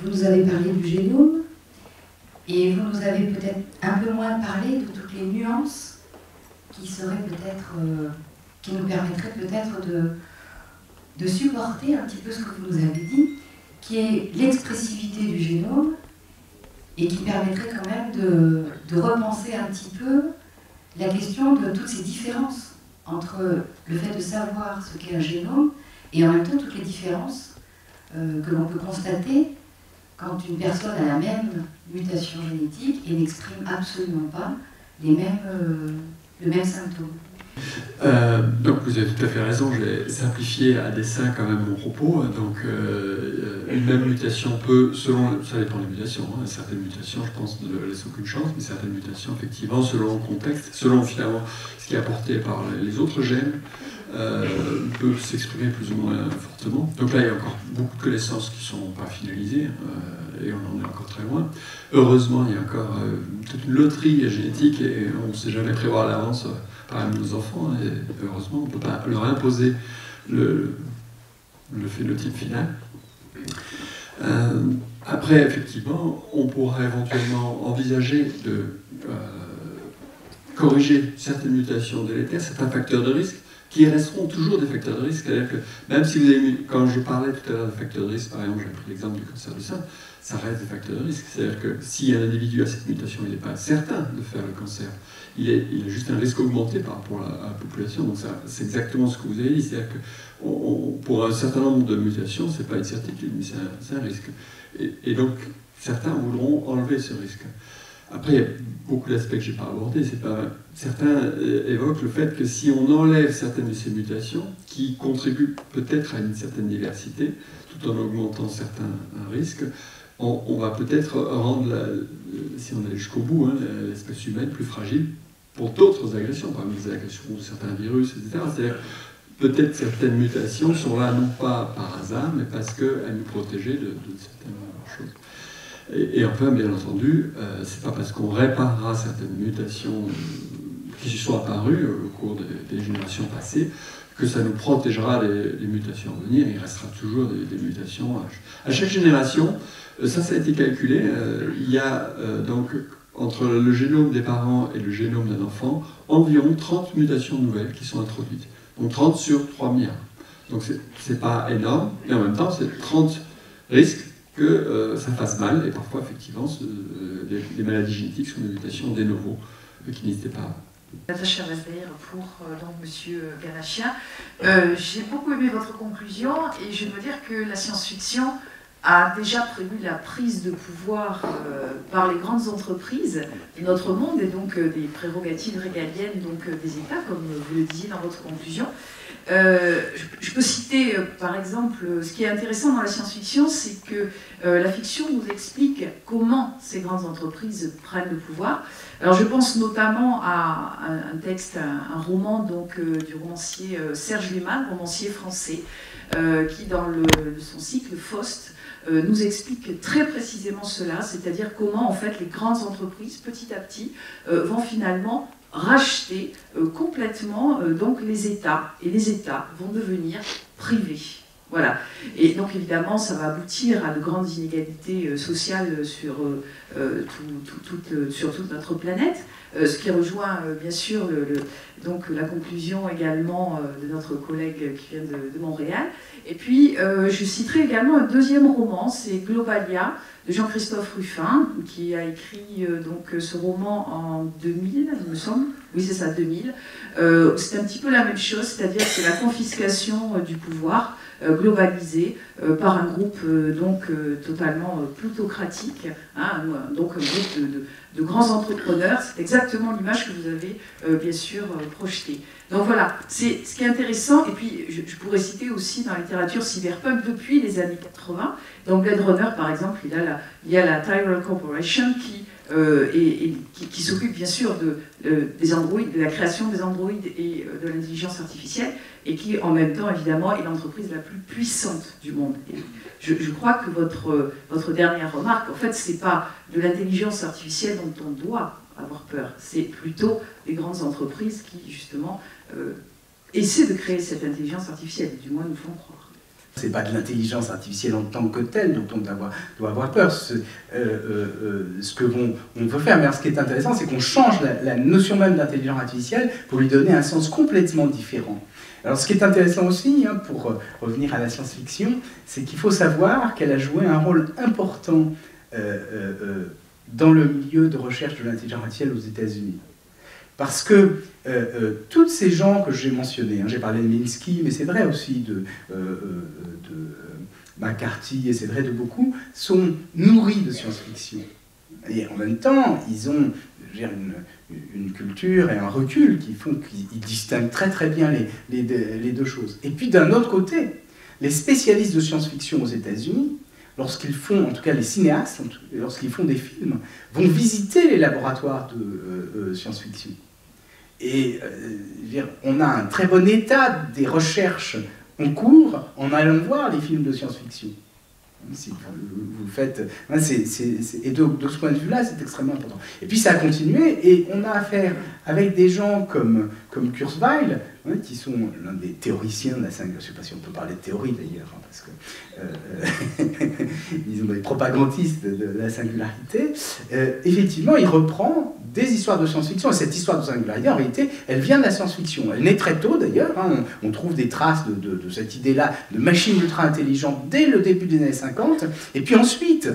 vous nous avez parlé du génome et vous nous avez peut-être un peu moins parlé de toutes les nuances qui seraient peut-être, qui nous permettraient peut-être de supporter un petit peu ce que vous nous avez dit, qui est l'expressivité du génome et qui permettrait quand même de repenser un petit peu la question de toutes ces différences entre le fait de savoir ce qu'est un génome et en même temps toutes les différences que l'on peut constater quand une personne a la même mutation génétique et n'exprime absolument pas le même symptôme. Donc vous avez tout à fait raison, j'ai simplifié à dessein quand même mon propos. Donc une même mutation peut, selon, ça dépend des mutations, hein, certaines mutations je pense ne laissent aucune chance, mais certaines mutations effectivement selon le contexte, selon finalement ce qui est apporté par les autres gènes, peuvent s'exprimer plus ou moins fortement. Donc là il y a encore beaucoup de connaissances qui ne sont pas finalisées et on en est encore très loin. Heureusement il y a encore toute une loterie génétique et on ne sait jamais prévoir à l'avance par nos enfants, et heureusement, on ne peut pas leur imposer le phénotype final. Après, effectivement, on pourrait éventuellement envisager de corriger certaines mutations délétères, certains facteurs de risque, qui resteront toujours des facteurs de risque. C'est-à-dire que même si vous avez, quand je parlais tout à l'heure de facteurs de risque, par exemple, j'ai pris l'exemple du cancer du sein, ça reste des facteurs de risque. C'est-à-dire que si un individu a cette mutation, il n'est pas certain de faire le cancer. Il a juste un risque augmenté par rapport à la population. Donc c'est exactement ce que vous avez dit. C'est-à-dire que pour un certain nombre de mutations, ce n'est pas une certitude, mais c'est un risque. Et donc, certains voudront enlever ce risque. Après, il y a beaucoup d'aspects que je n'ai pas abordés. Certains évoquent le fait que si on enlève certaines de ces mutations, qui contribuent peut-être à une certaine diversité, tout en augmentant certains risques, on va peut-être rendre, si on allait jusqu'au bout, hein, l'espèce humaine plus fragile pour d'autres agressions, par exemple les agressions de certains virus, etc. C'est-à-dire peut-être certaines mutations sont là non pas par hasard, mais parce qu'elles nous protégeaient de certaines choses. Et enfin, bien entendu, c'est pas parce qu'on réparera certaines mutations qui sont apparues au cours des générations passées que ça nous protégera des mutations à venir. Il restera toujours des mutations. À chaque génération, ça a été calculé, il y a donc entre le génome des parents et le génome d'un enfant, environ 30 mutations nouvelles qui sont introduites. Donc 30 sur 3 milliards. Donc c'est pas énorme, et en même temps, c'est 30 risques que ça fasse mal, et parfois, effectivement, les maladies génétiques sont des mutations de novo qui n'existaient pas. Natacha Vazdaïr pour donc Monsieur Ganachia. J'ai beaucoup aimé votre conclusion, et je veux dire que la science-fiction a déjà prévu la prise de pouvoir par les grandes entreprises de notre monde, et donc des prérogatives régaliennes donc, des États, comme vous le disiez dans votre conclusion. Je peux citer par exemple, ce qui est intéressant dans la science-fiction, c'est que la fiction nous explique comment ces grandes entreprises prennent le pouvoir. Alors je pense notamment à un texte, un roman donc, du romancier Serge Lehmann, romancier français, qui dans son cycle Faust nous explique très précisément cela, c'est-à-dire comment en fait les grandes entreprises petit à petit vont finalement racheter complètement donc les États, et les États vont devenir privés. Voilà. Et donc évidemment, ça va aboutir à de grandes inégalités sociales sur toute notre planète, ce qui rejoint bien sûr donc, la conclusion également de notre collègue qui vient de Montréal. Et puis, je citerai également un deuxième roman, c'est Globalia, de Jean-Christophe Ruffin, qui a écrit donc, ce roman en 2000, il me semble. Oui, c'est ça, 2000. C'est un petit peu la même chose, c'est-à-dire que c'est la confiscation du pouvoir globalisé par un groupe donc totalement plutocratique, hein, donc un groupe de grands entrepreneurs. C'est exactement l'image que vous avez bien sûr projetée. Donc voilà, c'est ce qui est intéressant. Et puis je pourrais citer aussi dans la littérature cyberpunk depuis les années 80. Dans Blade Runner par exemple, il y a la Tyrell Corporation qui s'occupe bien sûr des androïdes, de la création des androïdes et de l'intelligence artificielle, et qui en même temps évidemment est l'entreprise la plus puissante du monde. Et je crois que votre dernière remarque, en fait, c'est pas de l'intelligence artificielle dont on doit avoir peur, c'est plutôt des grandes entreprises qui justement essaient de créer cette intelligence artificielle, du moins nous font croire. Ce n'est pas de l'intelligence artificielle en tant que telle dont on doit avoir peur, ce que on veut faire. Mais alors, ce qui est intéressant, c'est qu'on change la notion même d'intelligence artificielle pour lui donner un sens complètement différent. Alors, ce qui est intéressant aussi, hein, pour revenir à la science-fiction, c'est qu'il faut savoir qu'elle a joué un rôle important dans le milieu de recherche de l'intelligence artificielle aux États-Unis. Parce que tous ces gens que j'ai mentionnés, hein, j'ai parlé de Minsky, mais c'est vrai aussi de McCarthy, et c'est vrai de beaucoup, sont nourris de science-fiction. Et en même temps, ils ont une culture et un recul qui font qu'ils distinguent très très bien les deux choses. Et puis d'un autre côté, les spécialistes de science-fiction aux États-Unis, lorsqu'ils font, en tout cas les cinéastes, lorsqu'ils font des films, vont visiter les laboratoires de science-fiction. Et on a un très bon état des recherches en cours en allant voir les films de science-fiction. Si vous faites, et de ce point de vue-là, c'est extrêmement important. Et puis ça a continué, et on a affaire avec des gens comme Kurzweil, hein, qui sont l'un des théoriciens de la singularité. Je ne sais pas si on peut parler de théorie d'ailleurs, hein, parce que ils ont des propagandistes de la singularité. Effectivement, il reprend des histoires de science-fiction, et cette histoire de singularité, en réalité, elle vient de la science-fiction. Elle naît très tôt d'ailleurs, hein, on trouve des traces de cette idée-là de machine ultra-intelligente dès le début des années 50, et puis ensuite,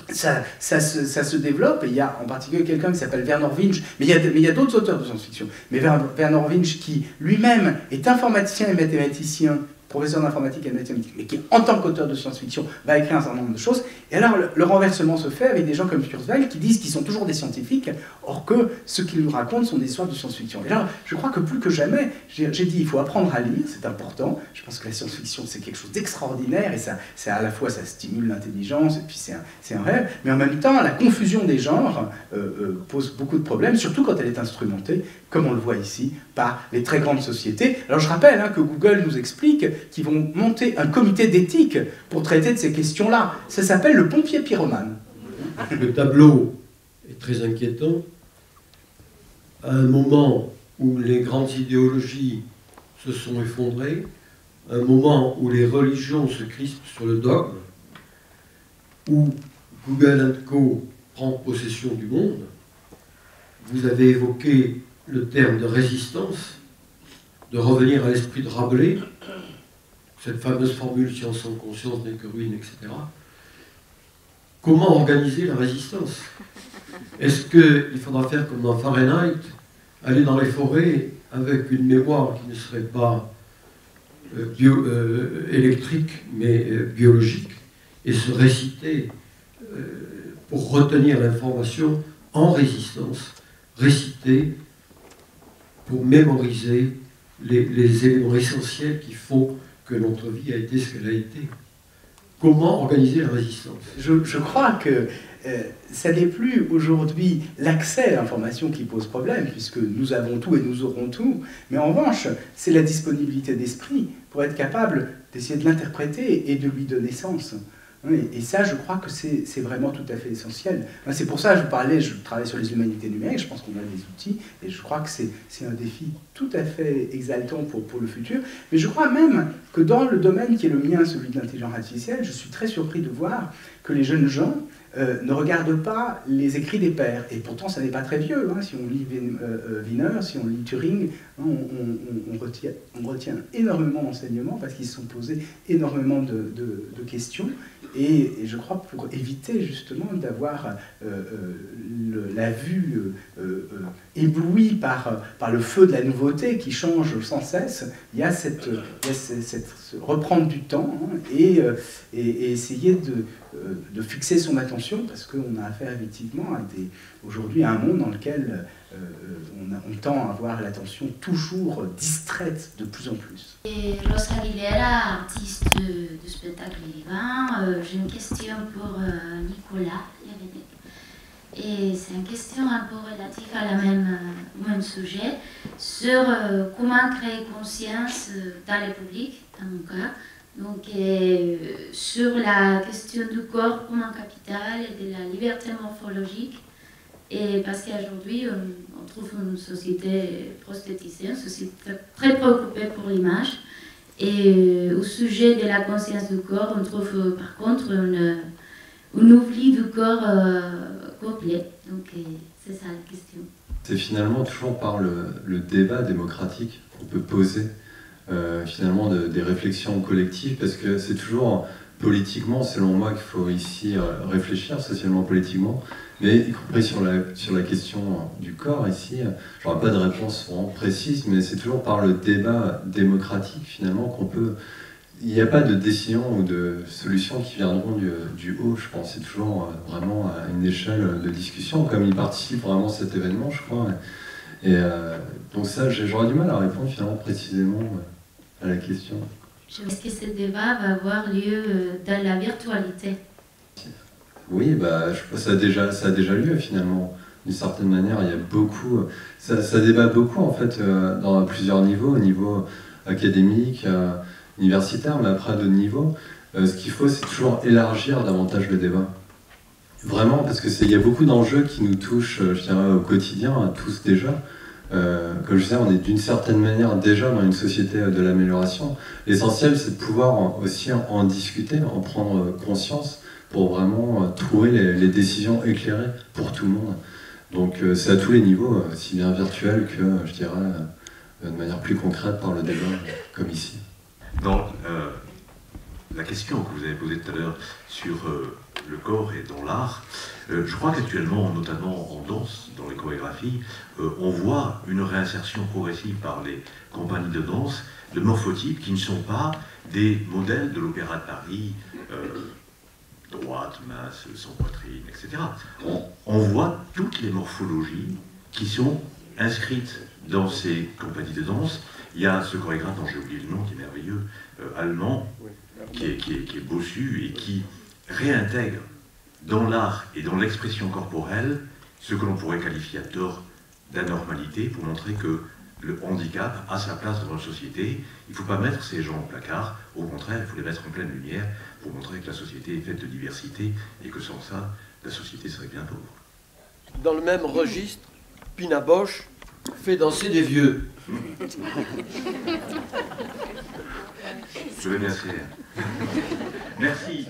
ça se développe, et il y a en particulier quelqu'un qui s'appelle Vernor Vinge, mais il y a d'autres auteurs de science-fiction, mais Vernor Vinge, qui lui-même est informaticien et mathématicien, professeur d'informatique et de mathématiques, mais qui, en tant qu'auteur de science-fiction, va écrire un certain nombre de choses. Et alors, le renversement se fait avec des gens comme Kurzweil qui disent qu'ils sont toujours des scientifiques, or que ce qu'ils nous racontent sont des histoires de science-fiction. Et là, je crois que plus que jamais, j'ai dit, il faut apprendre à lire, c'est important. Je pense que la science-fiction, c'est quelque chose d'extraordinaire, et ça, à la fois, ça stimule l'intelligence, et puis c'est un rêve, mais en même temps, la confusion des genres pose beaucoup de problèmes, surtout quand elle est instrumentée, comme on le voit ici, par les très grandes sociétés. Alors je rappelle que Google nous explique qu'ils vont monter un comité d'éthique pour traiter de ces questions-là. Ça s'appelle le pompier pyromane. Le tableau est très inquiétant. À un moment où les grandes idéologies se sont effondrées, à un moment où les religions se crispent sur le dogme, où Google & Co. prend possession du monde, vous avez évoqué le terme de résistance, de revenir à l'esprit de Rabelais, cette fameuse formule « science sans conscience n'est que ruine », etc. Comment organiser la résistance? Est-ce qu'il faudra faire comme dans Fahrenheit, aller dans les forêts avec une mémoire qui ne serait pas électrique, mais biologique, et se réciter pour retenir l'information en résistance, réciter pour mémoriser les éléments essentiels qui font que notre vie a été ce qu'elle a été. Comment organiser la résistance? Je crois que ça n'est plus aujourd'hui l'accès à l'information qui pose problème, puisque nous avons tout et nous aurons tout, mais en revanche, c'est la disponibilité d'esprit pour être capable d'essayer de l'interpréter et de lui donner sens. Et ça, je crois que c'est vraiment tout à fait essentiel. C'est pour ça que je travaille sur les humanités numériques, je pense qu'on a des outils, et je crois que c'est un défi tout à fait exaltant pour le futur. Mais je crois même que dans le domaine qui est le mien, celui de l'intelligence artificielle, je suis très surpris de voir que les jeunes gens ne regardent pas les écrits des pairs. Et pourtant, ça n'est pas très vieux. Hein. Si on lit Wiener, si on lit Turing, hein, on retient énormément d'enseignements parce qu'ils se sont posés énormément de questions. Et je crois pour éviter justement d'avoir la vue éblouie par le feu de la nouveauté qui change sans cesse, il y a cette reprendre du temps, hein, et essayer de fixer son attention, parce qu'on a affaire effectivement aujourd'hui à un monde dans lequel on tend à avoir l'attention toujours distraite de plus en plus. Et Rosa Aguilera, artiste de spectacle vivant, j'ai une question pour Nicolas Yavedek. Et c'est une question un peu relative à la même sujet, sur comment créer conscience dans le public, dans mon cas. Donc, sur la question du corps comme un capital et de la liberté morphologique. Et parce qu'aujourd'hui, on trouve une société prosthétisée, une société très préoccupée pour l'image. Et au sujet de la conscience du corps, on trouve par contre un oubli du corps complet. Donc c'est ça la question. C'est finalement toujours par le débat démocratique qu'on peut poser finalement des réflexions collectives, parce que c'est toujours politiquement, selon moi, qu'il faut ici réfléchir, socialement, politiquement, mais y compris sur la question du corps, ici, je n'aurai pas de réponse vraiment précise, mais c'est toujours par le débat démocratique, finalement, qu'on peut... Il n'y a pas de décision ou de solution qui viendront du haut, je pense. C'est toujours vraiment à une échelle de discussion, comme il participe vraiment à cet événement, je crois. Et donc ça, j'aurais du mal à répondre finalement précisément à la question. Est-ce que ce débat va avoir lieu dans la virtualité? Oui, bah, je pense que ça a déjà lieu finalement. D'une certaine manière, il y a beaucoup... Ça débat beaucoup en fait dans plusieurs niveaux, au niveau académique, universitaire, mais après à d'autres niveaux. Ce qu'il faut, c'est toujours élargir davantage le débat. Vraiment, parce qu'il y a beaucoup d'enjeux qui nous touchent, je dirais, au quotidien, à tous déjà. Comme je disais, on est d'une certaine manière déjà dans une société de l'amélioration. L'essentiel, c'est de pouvoir aussi en discuter, en prendre conscience pour vraiment trouver les décisions éclairées pour tout le monde. Donc c'est à tous les niveaux, aussi bien virtuel que, je dirais, de manière plus concrète par le débat, comme ici. Dans la question que vous avez posée tout à l'heure sur le corps et dans l'art, je crois qu'actuellement, notamment en danse, dans les chorégraphies, on voit une réinsertion progressive par les compagnies de danse de morphotypes qui ne sont pas des modèles de l'Opéra de Paris, droite, mince, sans poitrine, etc. On voit toutes les morphologies qui sont inscrites dans ces compagnies de danse. Il y a ce chorégraphe dont j'ai oublié le nom, qui est merveilleux, allemand, qui est bossu et qui réintègre dans l'art et dans l'expression corporelle ce que l'on pourrait qualifier à tort d'anormalité pour montrer que le handicap a sa place dans notre société. Il ne faut pas mettre ces gens au placard, au contraire, il faut les mettre en pleine lumière pour montrer que la société est faite de diversité et que sans ça, la société serait bien pauvre. Dans le même registre, Pina Bausch fait danser des vieux. Je vais bien faire. Merci.